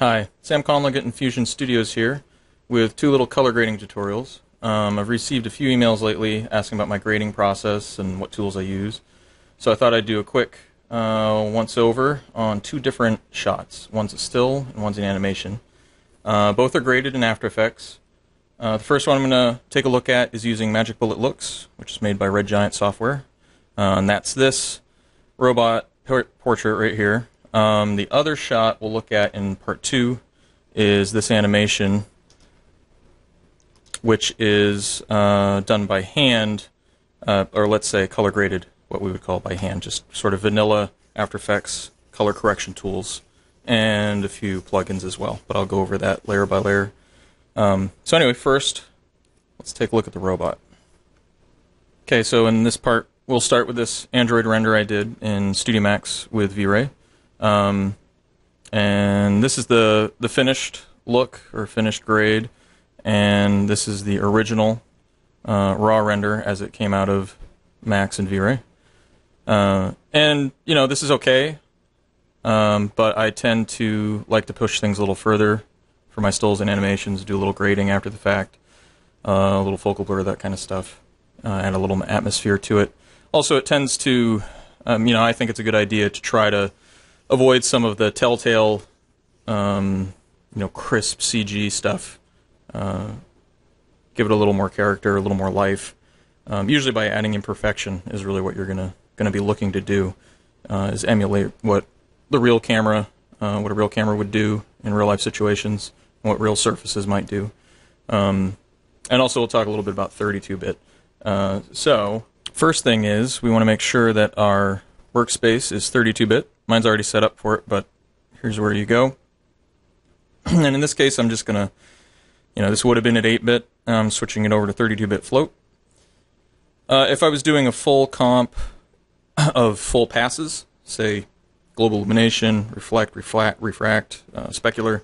Hi, Sam Conlon at Infusion Studios here with two little color grading tutorials. I've received a few emails lately asking about my grading process and what tools I use. So I thought I'd do a quick once-over on two different shots. One's a still and one's an animation. Both are graded in After Effects. The first one I'm going to take a look at is using Magic Bullet Looks, which is made by Red Giant Software. And that's this robot portrait right here. The other shot we'll look at in part 2 is this animation, which is done by hand, or let's say color graded, what we would call by hand, just sort of vanilla After Effects color correction tools, and a few plugins as well, but I'll go over that layer by layer. So anyway, first, let's take a look at the robot. Okay, so in this part, we'll start with this Android render I did in Studio Max with V-Ray. And this is the finished look, or finished grade, and this is the original raw render as it came out of Max and V-Ray. And, you know, this is okay, but I tend to like to push things a little further for my stills and animations, do a little grading after the fact, a little focal blur, that kind of stuff, add a little atmosphere to it. Also, it tends to, you know, I think it's a good idea to try to avoid some of the telltale, you know, crisp CG stuff. Give it a little more character, a little more life. Usually, by adding imperfection is really what you're gonna be looking to do, is emulate what the real camera, what a real camera would do in real life situations, and what real surfaces might do. And also, we'll talk a little bit about 32-bit. So, first thing is we want to make sure that our workspace is 32-bit. Mine's already set up for it, but here's where you go. And in this case, I'm just going to, you know, this would have been at 8-bit. I'm switching it over to 32-bit float. If I was doing a full comp of full passes, say global illumination, reflect, refract, specular,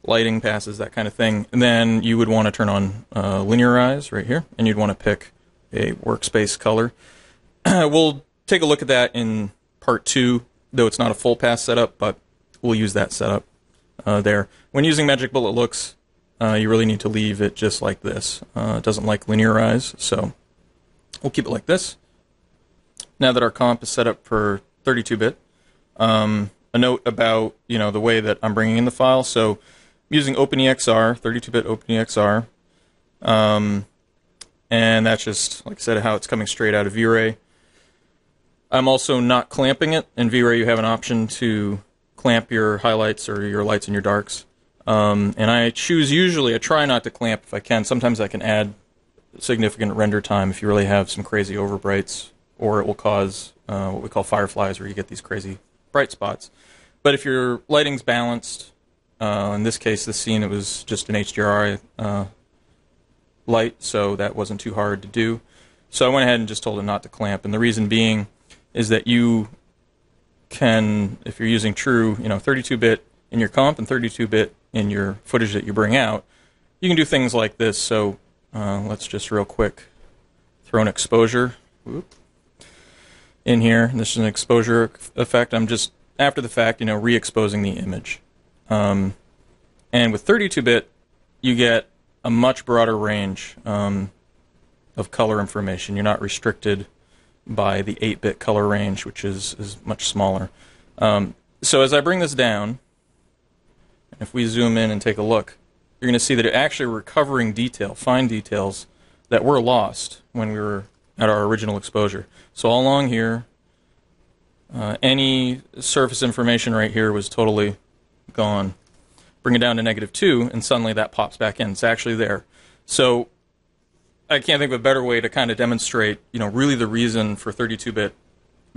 lighting passes, that kind of thing, then you would want to turn on linearize right here, and you'd want to pick a workspace color. We'll take a look at that in part 2, though it's not a full pass setup, but we'll use that setup there. When using Magic Bullet Looks, you really need to leave it just like this. It doesn't like linearize, so we'll keep it like this. Now that our comp is set up for 32-bit, a note about, you know, the way that I'm bringing in the file. So I'm using OpenEXR, 32-bit OpenEXR, and that's just, like I said, how it's coming straight out of V-Ray. I'm also not clamping it. In V-Ray, you have an option to clamp your highlights or your lights and your darks. And I try not to clamp if I can. Sometimes I can add significant render time if you really have some crazy overbrights, or it will cause what we call fireflies, where you get these crazy bright spots. But if your lighting's balanced, in this case, this scene, it was just an HDRI light, so that wasn't too hard to do. So I went ahead and just told it not to clamp, and the reason being is that you can, if you're using true, you know, 32-bit in your comp and 32-bit in your footage that you bring out, you can do things like this. So let's just real quick throw an exposure in here. This is an exposure effect. I'm just, after the fact, you know, re-exposing the image. And with 32-bit, you get a much broader range of color information. You're not restricted by the 8-bit color range, which is much smaller. So as I bring this down, if we zoom in and take a look, you're going to see that it actually recovering detail, fine details, that were lost when we were at our original exposure. So all along here, any surface information right here was totally gone. Bring it down to -2, and suddenly that pops back in. It's actually there. So I can't think of a better way to kind of demonstrate, you know, really the reason for 32-bit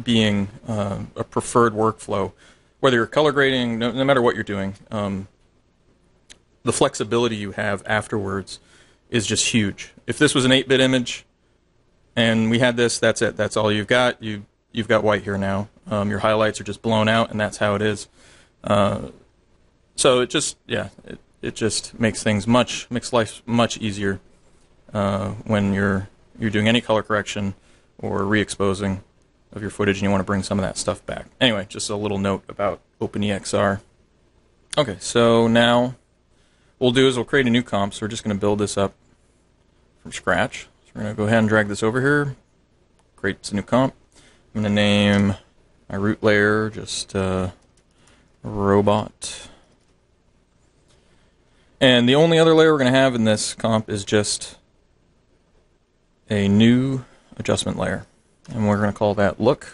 being a preferred workflow. Whether you're color grading, no matter what you're doing, the flexibility you have afterwards is just huge. If this was an 8-bit image and we had this, that's it. That's all you've got. You've got white here now. Your highlights are just blown out, and that's how it is. So it just, yeah, it just makes life much easier when you're doing any color correction or re-exposing of your footage and you want to bring some of that stuff back. Anyway, just a little note about OpenEXR. Okay, so now what we'll do is we'll create a new comp. So we're just going to build this up from scratch. So we're going to go ahead and drag this over here, create a new comp. I'm going to name my root layer just robot. And the only other layer we're going to have in this comp is just a new adjustment layer. And we're going to call that look.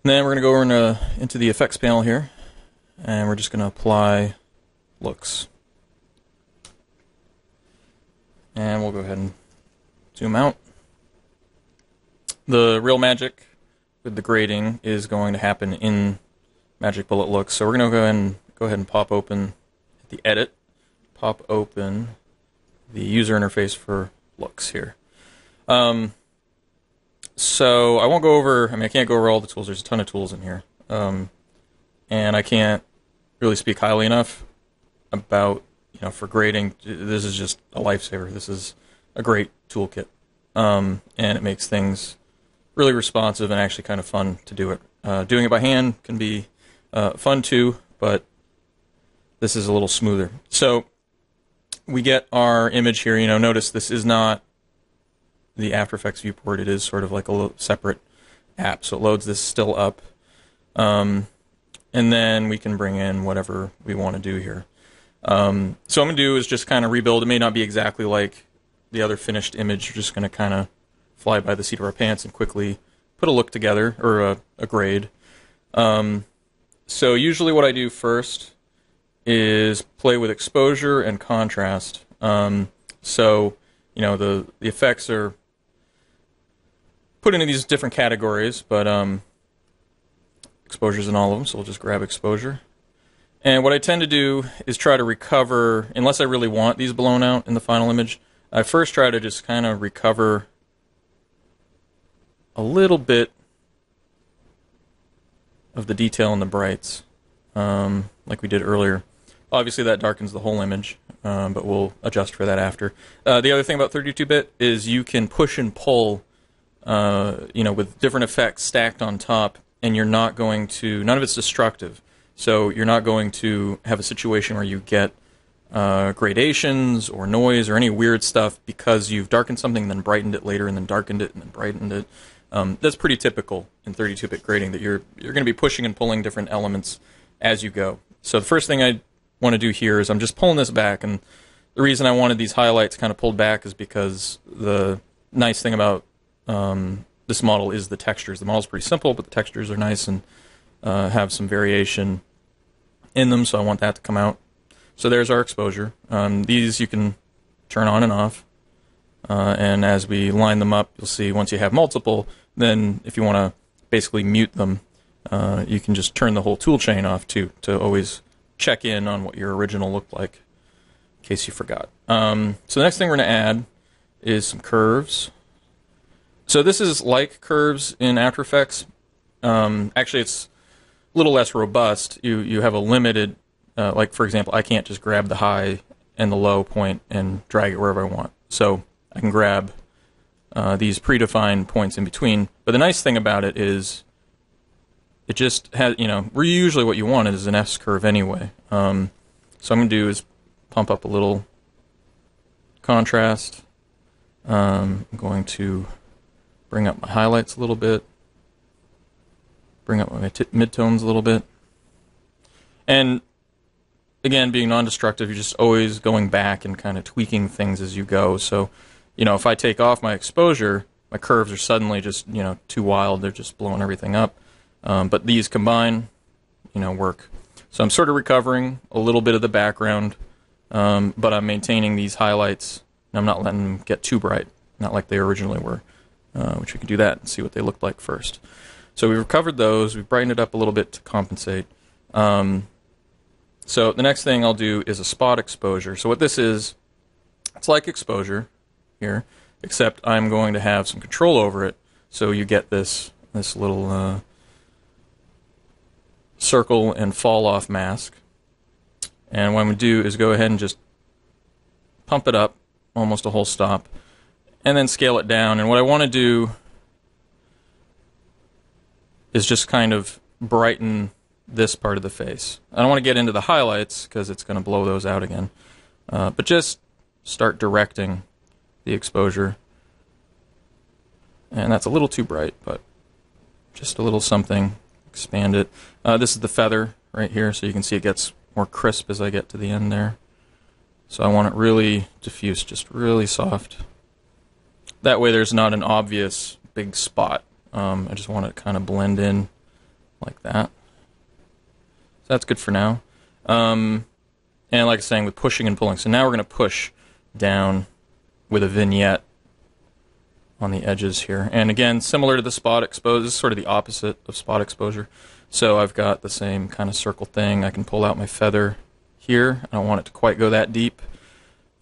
And then we're going to go over into the effects panel here, and we're just going to apply looks. And we'll go ahead and zoom out. The real magic with the grading is going to happen in Magic Bullet Looks. So we're going to go ahead and pop open the edit, pop open the user interface for looks here. So I won't go over, I can't go over all the tools. There's a ton of tools in here. And I can't really speak highly enough about, for grading. This is just a lifesaver. This is a great toolkit. And it makes things really responsive and actually kind of fun to do it. Doing it by hand can be fun too, but this is a little smoother. So we get our image here. Notice this is not the After Effects viewport. It is sort of like a little separate app. So it loads this still up. And then we can bring in whatever we want to do here. So what I'm going to do is just kind of rebuild. It may not be exactly like the other finished image. We're just going to kind of fly by the seat of our pants and quickly put a look together, or a grade. So usually what I do first is play with exposure and contrast. So the effects are put into these different categories, but exposure's in all of them, so we'll just grab exposure. And what I tend to do is try to recover, unless I really want these blown out in the final image, I first try to just kind of recover a little bit of the detail in the brights, like we did earlier. Obviously that darkens the whole image, but we'll adjust for that after. The other thing about 32-bit is you can push and pull, with different effects stacked on top, and you're not going to, none of it's destructive. So you're not going to have a situation where you get gradations or noise or any weird stuff because you've darkened something and then brightened it later and then darkened it and then brightened it. That's pretty typical in 32-bit grading, that you're going to be pushing and pulling different elements as you go. So the first thing I want to do here is I'm just pulling this back, and the reason I wanted these highlights kind of pulled back is because the nice thing about this model is the textures. The model's pretty simple, but the textures are nice and have some variation in them, so I want that to come out. So there's our exposure. These you can turn on and off, and as we line them up, you'll see once you have multiple, then if you want to basically mute them, you can just turn the whole tool chain off too, to always check in on what your original looked like, in case you forgot. So the next thing we're going to add is some curves. So this is like curves in After Effects. Actually, it's a little less robust. You have a limited, like for example, I can't just grab the high and the low point and drag it wherever I want. So I can grab these predefined points in between. But the nice thing about it is it just has, usually what you want is an S-curve anyway. So what I'm going to do is pump up a little contrast. I'm going to bring up my highlights a little bit, bring up my midtones a little bit. And again, being non-destructive, you're just always going back and kind of tweaking things as you go. So, if I take off my exposure, my curves are suddenly just, too wild. They're just blowing everything up. But these combine, work. So I'm sort of recovering a little bit of the background, but I'm maintaining these highlights, and I'm not letting them get too bright, not like they originally were, which we can do that and see what they looked like first. So we've recovered those. We've brightened it up a little bit to compensate. So the next thing I'll do is a spot exposure. So what this is, it's like exposure here, except I'm going to have some control over it. So you get this little circle and fall off mask. And what I'm going to do is go ahead and just pump it up almost a whole stop, and then scale it down. And what I want to do is just kind of brighten this part of the face. I don't want to get into the highlights because it's going to blow those out again. But just start directing the exposure. And that's a little too bright, but just a little something. Expand it. This is the feather right here, so you can see it gets more crisp as I get to the end there. So I want it really diffuse, just really soft. That way there's not an obvious big spot. I just want it to kind of blend in like that. So that's good for now. And like I was saying, with pushing and pulling. So now we're going to push down with a vignette on the edges here. And again, similar to the spot exposure, this is sort of the opposite of spot exposure. So I've got the same kind of circle thing. I can pull out my feather here. I don't want it to quite go that deep.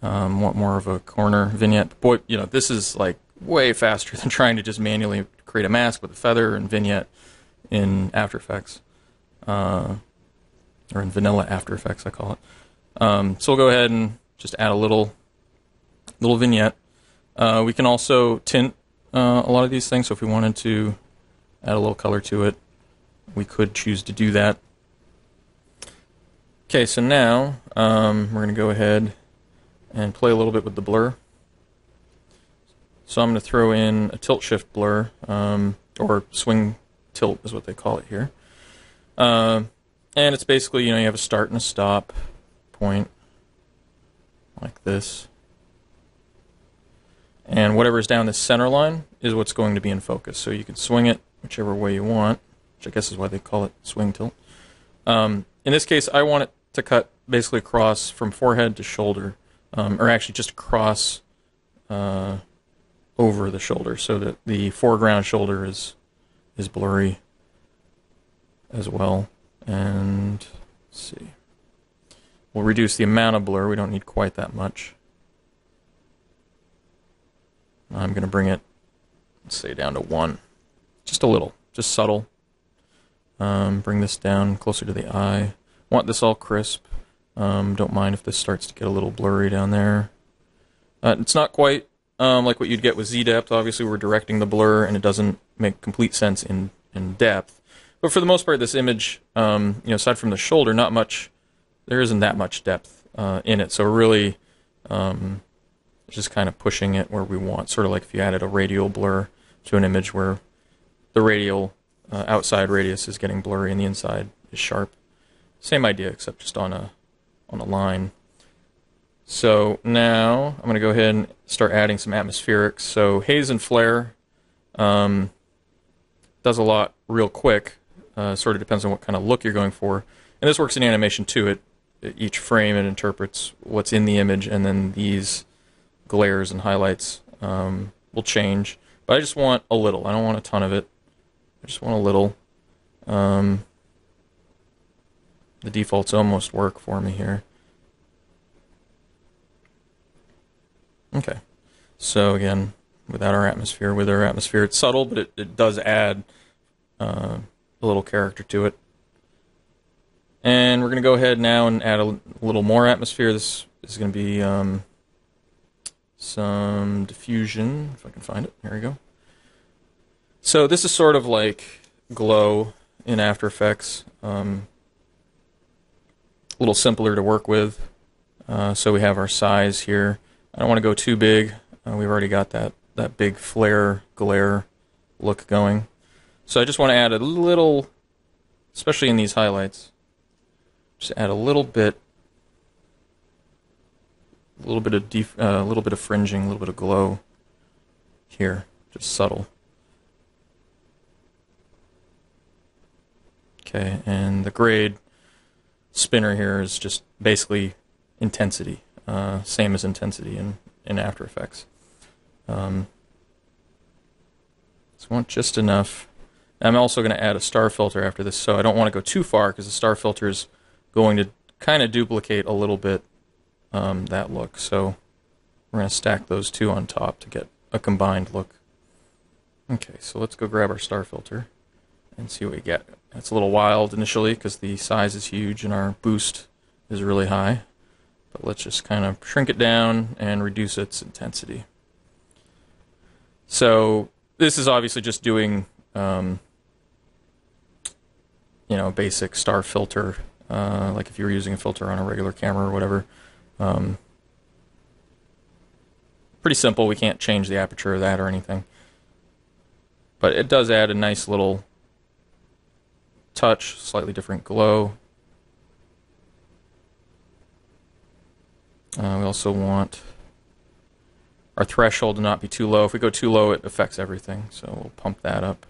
Want more of a corner vignette. But boy, you know, this is like way faster than trying to just manually create a mask with a feather and vignette in After Effects. Or in vanilla After Effects, I call it. So we'll go ahead and just add a little vignette. We can also tint a lot of these things, so if we wanted to add a little color to it, we could choose to do that. Okay, so now we're going to go ahead and play a little bit with the blur. So I'm going to throw in a tilt shift blur, or swing tilt is what they call it here. And it's basically, you know, you have a start and a stop point, like this. And whatever's down this center line is what's going to be in focus. So you can swing it whichever way you want, which I guess is why they call it swing tilt. In this case, I want it to cut basically across from forehead to shoulder, or actually just across over the shoulder, so that the foreground shoulder is blurry as well. And let's see. We'll reduce the amount of blur. We don't need quite that much. I'm going to bring it, let's say, down to 1. Just a little. Just subtle. Bring this down closer to the eye. Want this all crisp. Don't mind if this starts to get a little blurry down there. It's not quite like what you'd get with Z-depth. Obviously, we're directing the blur, and it doesn't make complete sense in depth. But for the most part, this image, you know, aside from the shoulder, not much. There isn't that much depth in it. So we're really just kind of pushing it where we want. Sort of like if you added a radial blur to an image where the radial outside radius is getting blurry and the inside is sharp. Same idea, except just on a line. So now I'm going to go ahead and start adding some atmospherics. So haze and flare does a lot real quick. Sort of depends on what kind of look you're going for. And this works in animation too. Each frame, it interprets what's in the image, and then these glares and highlights will change. But I just want a little. I don't want a ton of it. I just want a little. The defaults almost work for me here. Okay. So again, without our atmosphere, with our atmosphere, it's subtle, but it does add a little character to it. And we're going to go ahead now and add a little more atmosphere. This is going to be some diffusion, if I can find it. Here we go. So this is sort of like glow in After Effects. A little simpler to work with. So we have our size here. I don't want to go too big. We've already got that big flare, glare look going. So I just want to add a little, especially in these highlights, just add a little bit of fringing, a little bit of glow here, just subtle. Okay, and the grade spinner here is just basically intensity, same as intensity in After Effects. So I want just enough. I'm also going to add a star filter after this, so I don't want to go too far because the star filter is going to kind of duplicate a little bit that look. So we're going to stack those two on top to get a combined look. Okay, so let's go grab our star filter and see what we get. It's a little wild initially because the size is huge and our boost is really high. But let's just kind of shrink it down and reduce its intensity. So this is obviously just doing basic star filter, like if you were using a filter on a regular camera or whatever. Pretty simple. We can't change the aperture of that or anything. But it does add a nice little touch, slightly different glow. We also want our threshold to not be too low. If we go too low, it affects everything. So we'll pump that up.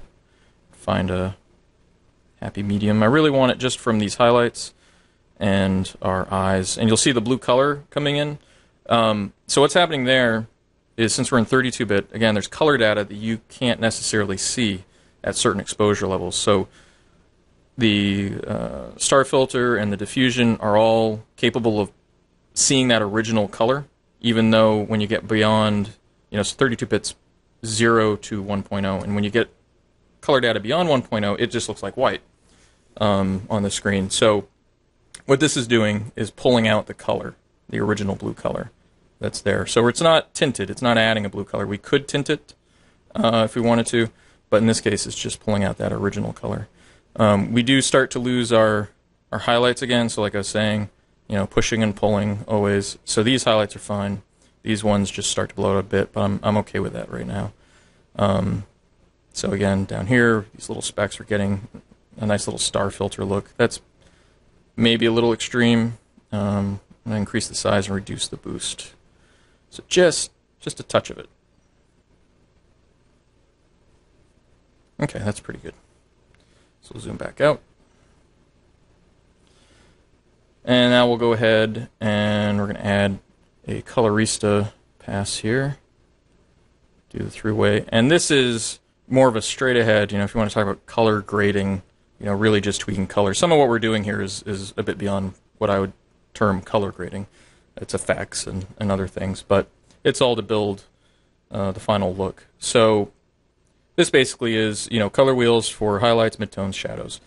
Find a happy medium. I really want it just from these highlights and our eyes. And you'll see the blue color coming in. So what's happening there is, since we're in 32-bit, again, there's color data that you can't necessarily see at certain exposure levels. So the star filter and the diffusion are all capable of seeing that original color, even though when you get beyond, so 32 bits 0 to 1.0, and when you get color data beyond 1.0, it just looks like white on the screen. So what this is doing is pulling out the color, the original blue color that's there. So it's not tinted, it's not adding a blue color. We could tint it if we wanted to, but in this case it's just pulling out that original color. We do start to lose our highlights again, so like I was saying, pushing and pulling always. So these highlights are fine. These ones just start to blow out a bit, but I'm okay with that right now. So again, down here, these little specks are getting a nice little star filter look. That's maybe a little extreme. I'm going to increase the size and reduce the boost. So just a touch of it. Okay, that's pretty good. So we'll zoom back out. And now we'll go ahead and we're going to add a colorista pass here. Do the three-way. And this is more of a straight ahead, if you want to talk about color grading, really just tweaking color. Some of what we're doing here is a bit beyond what I would term color grading. It's effects and other things, but it's all to build the final look. So this basically is, color wheels for highlights, midtones, shadows.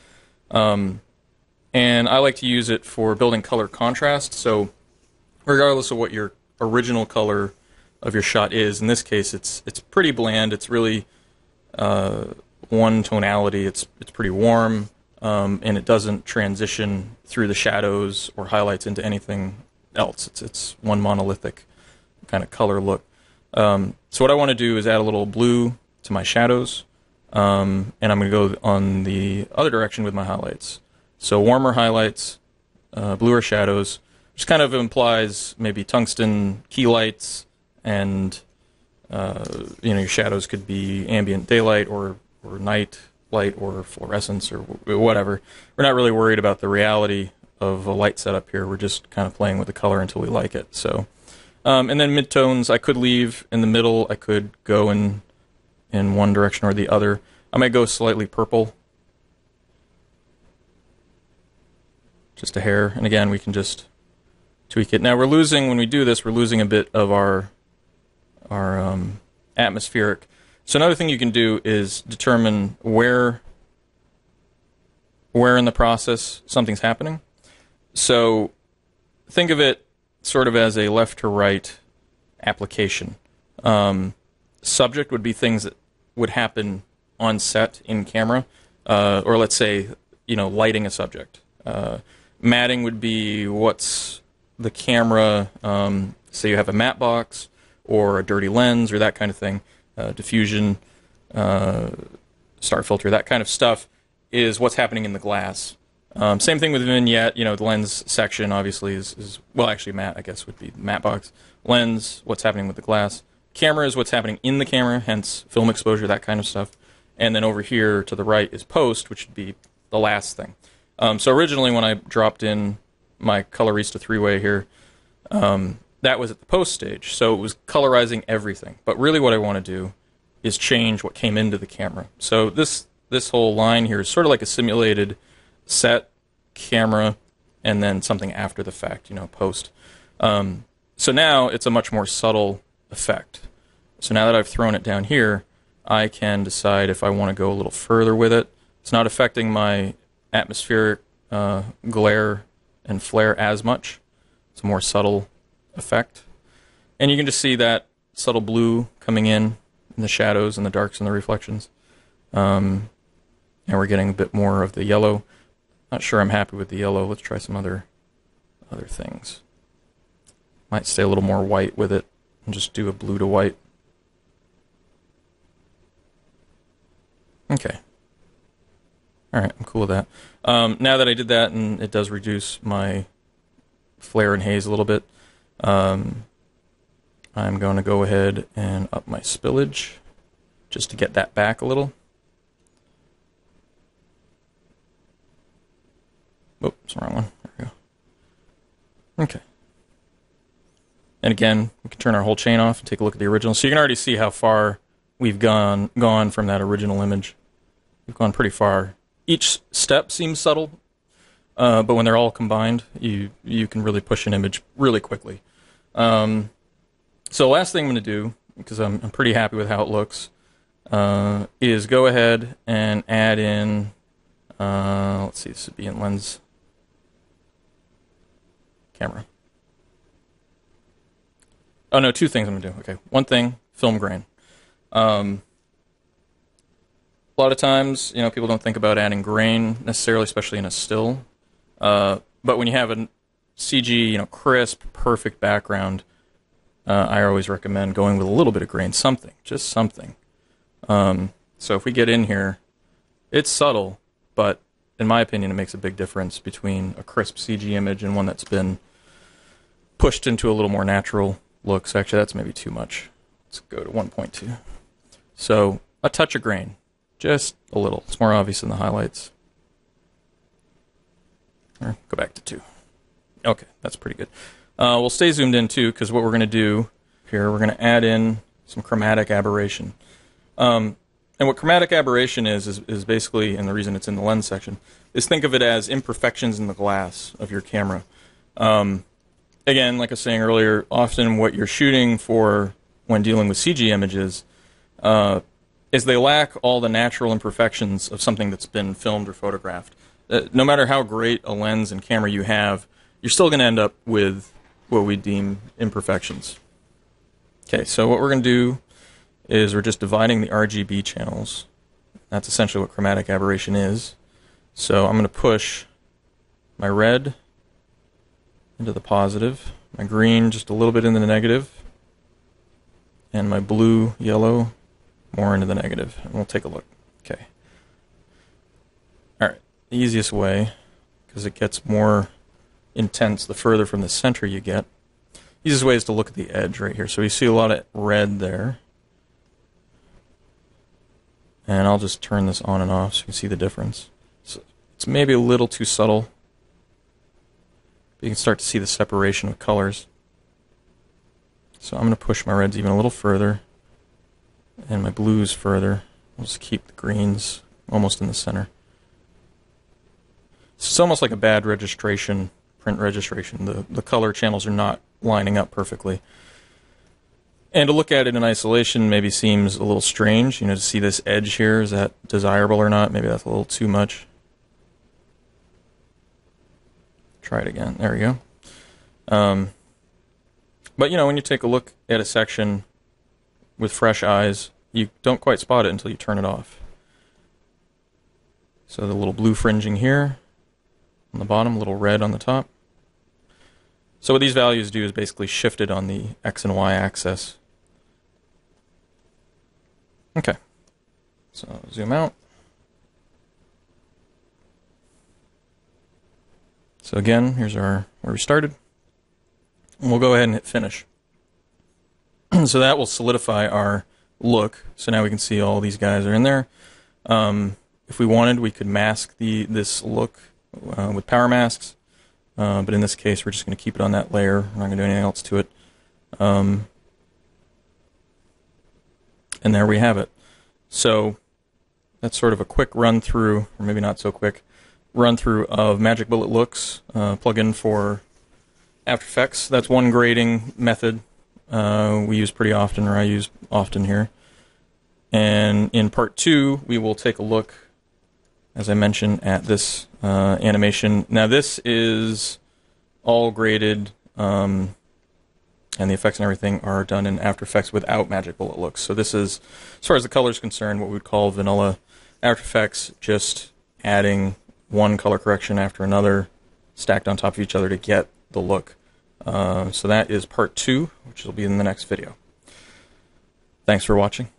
And I like to use it for building color contrast. So regardless of what your original color of your shot is, in this case it's pretty bland. It's really one tonality. It's pretty warm, and it doesn't transition through the shadows or highlights into anything else. It's one monolithic kind of color look. So what I want to do is add a little blue to my shadows, and I'm going to go on the other direction with my highlights. So warmer highlights, bluer shadows, which kind of implies maybe tungsten key lights, and your shadows could be ambient daylight or night light or fluorescence or whatever. We're not really worried about the reality of a light setup here. We're just kind of playing with the color until we like it. So, and then midtones I could leave in the middle. I could go in one direction or the other. I might go slightly purple, just a hair, and again we can just tweak it. Now we're losing, when we do this, we're losing a bit of our atmospheric. So another thing you can do is determine where in the process something's happening. So think of it sort of as a left to right application. Subject would be things that would happen on set in camera, or let's say, lighting a subject. Matting would be what's the camera, say you have a matte box or a dirty lens or that kind of thing. Diffusion, star filter, that kind of stuff is what's happening in the glass. Same thing with vignette, the lens section obviously is well, actually matte, I guess, would be matte box. Lens, what's happening with the glass. Camera is what's happening in the camera, hence film exposure, that kind of stuff. And then over here to the right is post, which would be the last thing. So originally when I dropped in my colorista three-way here, that was at the post stage, so it was colorizing everything. But really what I want to do is change what came into the camera. So this whole line here is sort of like a simulated set, camera, and then something after the fact, post. So now it's a much more subtle effect. So now that I've thrown it down here, I can decide if I want to go a little further with it. It's not affecting my atmospheric glare and flare as much. It's a more subtle effect. And you can just see that subtle blue coming in the shadows and the darks and the reflections. And we're getting a bit more of the yellow. Not sure I'm happy with the yellow. Let's try some other things. Might stay a little more white with it and just do a blue to white. Okay. Alright, I'm cool with that. Now that I did that, and it does reduce my flare and haze a little bit, I'm going to go ahead and up my spillage just to get that back a little. Oops, wrong one. There we go. Okay. And again, we can turn our whole chain off and take a look at the original. So you can already see how far we've gone from that original image. We've gone pretty far. Each step seems subtle, but when they're all combined, you can really push an image really quickly. So last thing I'm going to do, because I'm pretty happy with how it looks, is go ahead and add in, let's see, this would be in lens camera. Oh no, two things I'm going to do. Okay, one thing, film grain. A lot of times, people don't think about adding grain necessarily, especially in a still. But when you have a CG, crisp, perfect background, I always recommend going with a little bit of grain, just something. So if we get in here, it's subtle, but in my opinion, it makes a big difference between a crisp CG image and one that's been pushed into a little more natural looks. Actually, that's maybe too much. Let's go to 1.2. So a touch of grain, just a little. It's more obvious in the highlights. Or go back to 2. Okay, that's pretty good. We'll stay zoomed in too, because what we're going to do here, we're going to add in some chromatic aberration. And what chromatic aberration is basically, and the reason it's in the lens section, is think of it as imperfections in the glass of your camera. Again, like I was saying earlier, often what you're shooting for when dealing with CG images is they lack all the natural imperfections of something that's been filmed or photographed. No matter how great a lens and camera you have, you're still going to end up with what we deem imperfections. Okay, so what we're going to do is we're just dividing the RGB channels. That's essentially what chromatic aberration is. So I'm going to push my red into the positive, my green just a little bit into the negative, and my blue, yellow, more into the negative. And we'll take a look. Okay. Alright, the easiest way, because it gets more intense the further from the center you get, easiest way is to look at the edge right here. So you see a lot of red there. And I'll just turn this on and off so you can see the difference. So it's maybe a little too subtle. You can start to see the separation of colors. So I'm going to push my reds even a little further, and my blues further. I'll just keep the greens almost in the center. It's almost like a bad registration, print registration. The color channels are not lining up perfectly. And to look at it in isolation maybe seems a little strange. To see this edge here, is that desirable or not? Maybe that's a little too much. Try it again. There we go. But when you take a look at a section with fresh eyes, you don't quite spot it until you turn it off. So the little blue fringing here on the bottom, a little red on the top. So what these values do is basically shift it on the X and Y axis. Okay. So zoom out. So again, here's where we started. And we'll go ahead and hit finish. So that will solidify our look. So now we can see all these guys are in there. If we wanted, we could mask this look with power masks. But in this case, we're just going to keep it on that layer. We're not going to do anything else to it. And there we have it. So that's sort of a quick run through, or maybe not so quick, run through of Magic Bullet Looks plugin for After Effects. That's one grading method we use pretty often, or I use often here. And in part 2, we will take a look, as I mentioned, at this animation. Now this is all graded, and the effects and everything are done in After Effects without Magic Bullet Looks. So this is, as far as the color is concerned, what we would call vanilla After Effects, just adding one color correction after another stacked on top of each other to get the look. So that is part 2, which will be in the next video. Thanks for watching.